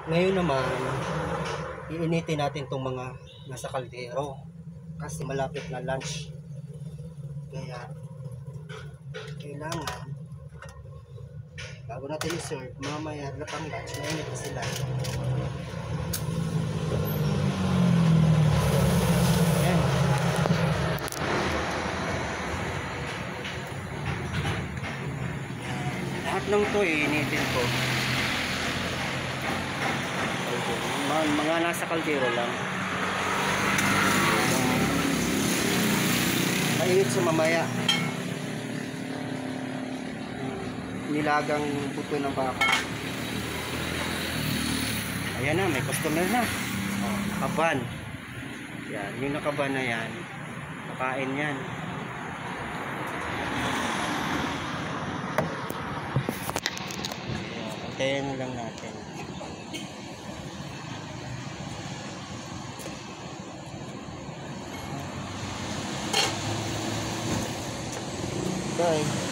Ngayon naman, iinitin natin itong mga nasa kaldero kasi malapit na lunch. Kaya kailangan bago natin i-serve, mamaya na pang lunch, mainit na sila. Ayan. Lahat ng to iinitin ko. Mga nasa kaldero lang. Mainit sa mamaya. Nilagang puto ng baka. Ayan na, may customer na. Oh, kaban. Yan, yung nakaban na yan. Kakain yan. Antayin na lang natin. Bye.